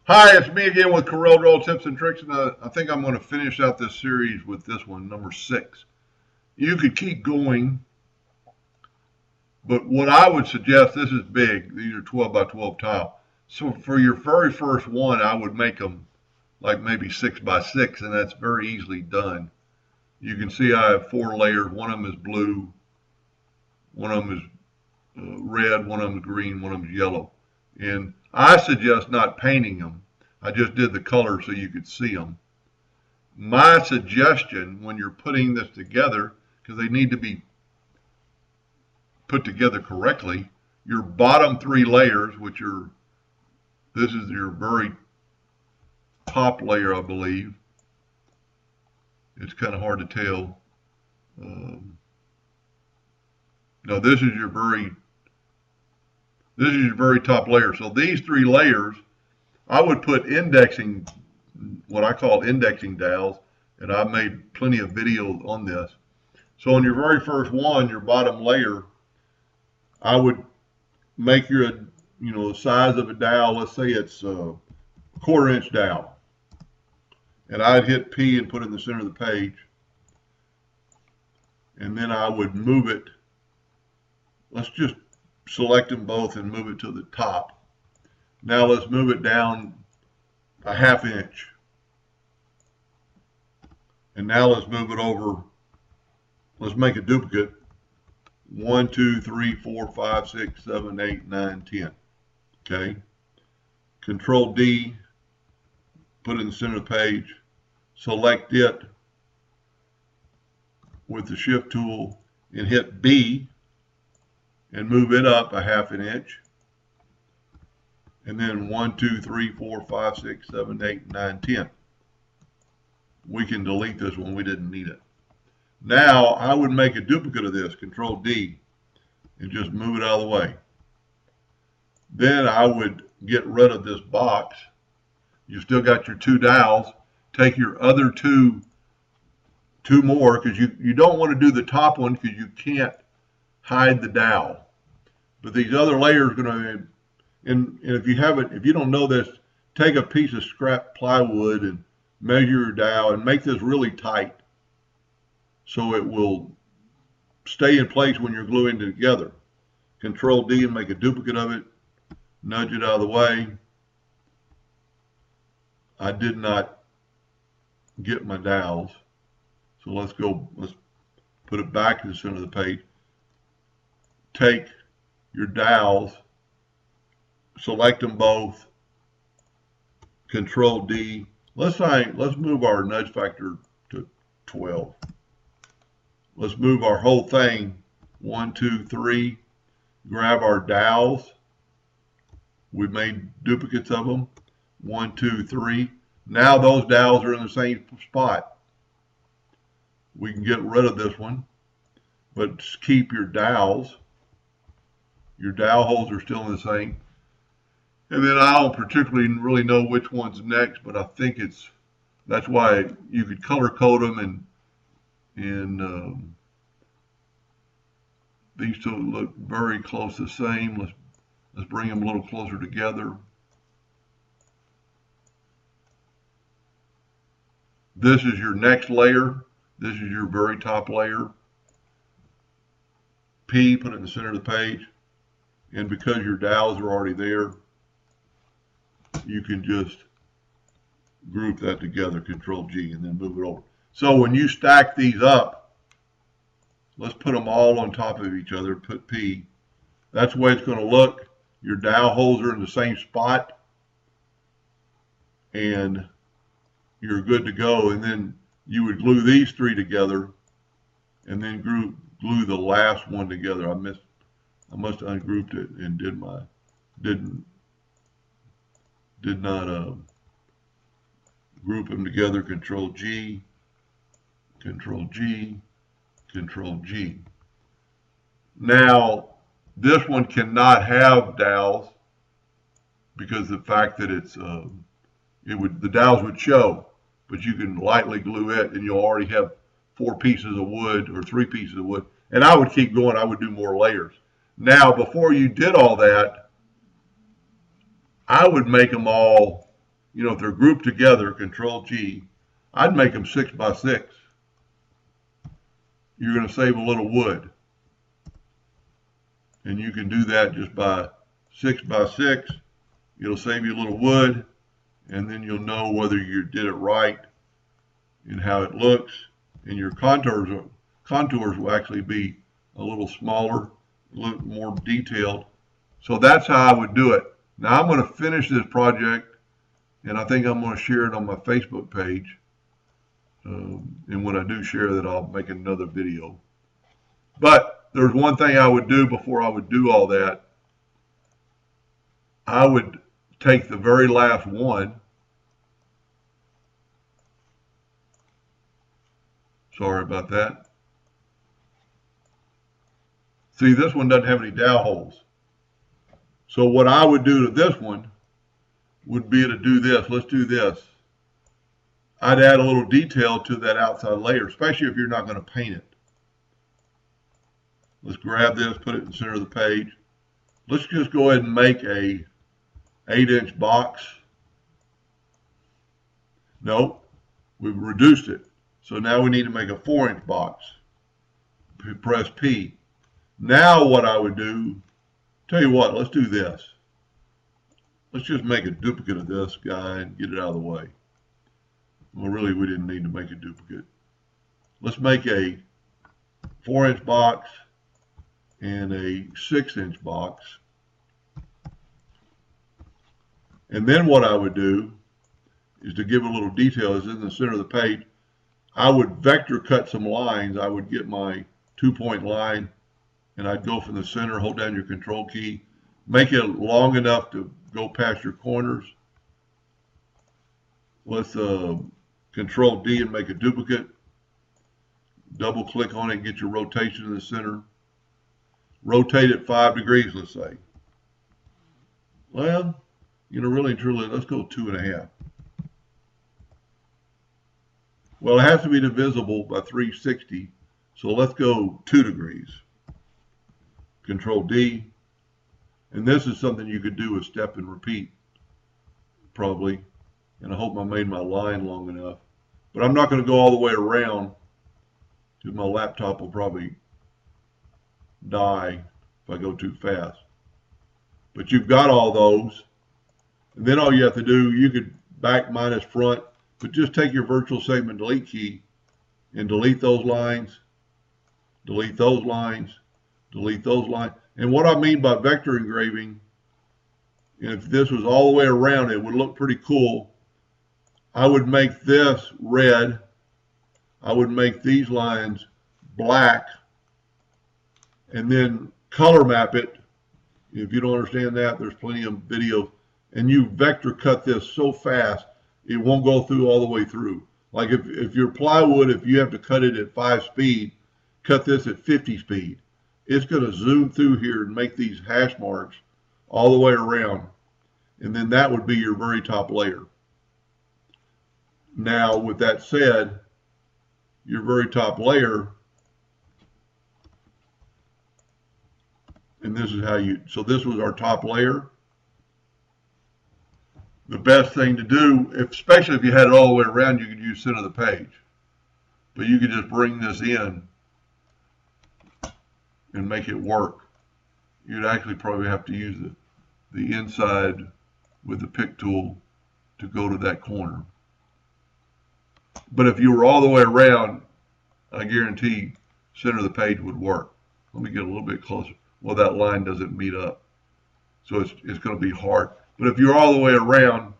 Hi, it's me again with Corel Draw Tips and Tricks, and I think I'm going to finish out this series with this one, number 6. You could keep going, but what I would suggest, this is big. These are 12 by 12 tile. So for your very first one, I would make them like maybe 6 by 6, and that's very easily done. You can see I have 4 layers. One of them is blue, one of them is red, one of them is green, one of them is yellow. And I suggest not painting them. I just did the color so you could see them. My suggestion when you're putting this together, because they need to be put together correctly, your bottom 3 layers, which are, this is your very top layer, I believe. It's kind of hard to tell. No, this is your very top layer. So these 3 layers, I would put indexing, what I call indexing dowels, and I've made plenty of videos on this. So on your very first one, your bottom layer, I would make the size of a dowel. Let's say it's a 1/4 inch dowel. And I'd hit P and put it in the center of the page. And then I would move it. Let's just select them both and move it to the top. Now let's move it down a 1/2 inch. And now let's move it over. Let's make a duplicate. 1, 2, 3, 4, 5, 6, 7, 8, 9, 10. Okay. Control D, put it in the center of the page. Select it with the shift tool and hit B and move it up a 1/2 inch. And then 1, 2, 3, 4, 5, 6, 7, 8, 9, 10. We can delete this one. We didn't need it. Now I would make a duplicate of this, Control D, and just move it out of the way. Then I would get rid of this box. You still got your 2 dowels. Take your other two more, because you don't want to do the top one because you can't hide the dowel. But these other layers are going to, and if you don't know this, take a piece of scrap plywood and measure your dowel and make this really tight so it will stay in place when you're gluing it together. Control D and make a duplicate of it. Nudge it out of the way. I did not get my dowels. So let's put it back in the center of the page. Take your dowels, select them both, Control D. Let's move our nudge factor to 12. Let's move our whole thing 1, 2, 3. Grab our dowels. We've made duplicates of them. 1, 2, 3. Now those dowels are in the same spot. We can get rid of this one, but just keep your dowels. Your dowel holes are still in the same. And then I don't particularly really know which one's next, but I think that's why you could color code them, and these two look very close the same. Let's bring them a little closer together. This is your next layer. This is your very top layer. P, put it in the center of the page. And because your dowels are already there, you can just group that together, Control G, and then move it over. So when you stack these up, let's put them all on top of each other, put P. That's the way it's going to look. Your dowel holes are in the same spot, and you're good to go. And then you would glue these 3 together, and then glue the last one together. I must have ungrouped it and did not group them together. Control G, Control G, Control G. Now this one cannot have dowels because of the fact that the dowels would show, but you can lightly glue it and you'll already have 4 pieces of wood or 3 pieces of wood. And I would keep going. I would do more layers. Now, before you did all that, I would make them all you know, if they're grouped together, Control G, I'd make them 6 by 6. You're going to save a little wood. And you can do that just by 6 by 6. It'll save you a little wood, and then you'll know whether you did it right and how it looks. And your contours will actually be a little smaller, a little more detailed. So that's how I would do it. Now I'm going to finish this project, and I think I'm going to share it on my Facebook page. And when I do share that, I'll make another video. But there's one thing I would do before I would do all that. I would take the very last one. Sorry about that. See, this one doesn't have any dowel holes. So what I would do to this one would be to do this. Let's do this. I'd add a little detail to that outside layer, especially if you're not going to paint it. Let's grab this, put it in the center of the page. Let's just go ahead and make a 8-inch box. No, we've reduced it. So now we need to make a 4-inch box. Press P. Now what I would do, tell you what, let's do this. Let's just make a duplicate of this guy and get it out of the way. Well, really, we didn't need to make a duplicate. Let's make a 4-inch box and a 6-inch box. And then what I would do is, to give a little detail, is in the center of the page, I would vector cut some lines. I would get my 2-point line, and I'd go from the center, hold down your Control key, make it long enough to go past your corners. Let's Control D and make a duplicate. Double click on it, get your rotation in the center. Rotate it 5 degrees, let's say. Well, you know, really and truly, let's go 2.5. Well, it has to be divisible by 360, so let's go 2 degrees. Control D. And this is something you could do with step and repeat, probably. And I hope I made my line long enough. But I'm not going to go all the way around, because my laptop will probably die if I go too fast. But you've got all those. And then all you have to do, you could back minus front, but just take your virtual segment delete key and delete those lines, delete those lines, delete those lines. And what I mean by vector engraving, if this was all the way around, it would look pretty cool. I would make this red. I would make these lines black, and then color map it. If you don't understand that, there's plenty of videos. And you vector cut this so fast, it won't go through all the way through. Like if your plywood, if you have to cut it at 5 speed, cut this at 50 speed. It's going to zoom through here and make these hash marks all the way around. And then that would be your very top layer. Now, with that said, your very top layer, and this is how you, so this was our top layer. The best thing to do, especially if you had it all the way around, you could use center of the page. But you could just bring this in and make it work. You'd actually probably have to use the inside with the pick tool to go to that corner. But if you were all the way around, I guarantee center of the page would work. Let me get a little bit closer. Well, that line doesn't meet up. So it's going to be hard. But if you're all the way around,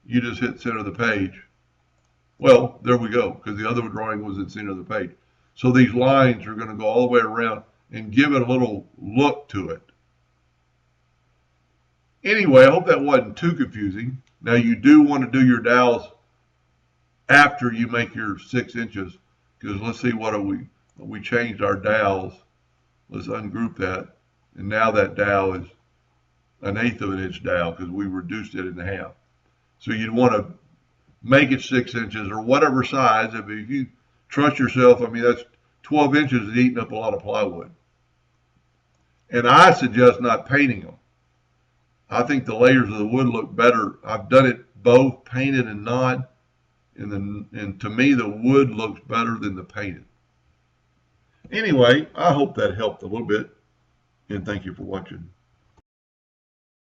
you just hit center of the page. Well, there we go, because the other drawing was at center of the page. So these lines are going to go all the way around and give it a little look to it. Anyway, I hope that wasn't too confusing. Now, you do want to do your dowels after you make your 6 inches, because let's see what we changed our dowels. Let's ungroup that, and now that dowel is 1/8 of an inch dowel because we reduced it in half. So you'd want to make it 6 inches or whatever size. If you trust yourself, I mean, that's 12 inches is eating up a lot of plywood. And I suggest not painting them. I think the layers of the wood look better. I've done it both painted and not, and to me the wood looks better than the painted. Anyway, I hope that helped a little bit, and thank you for watching.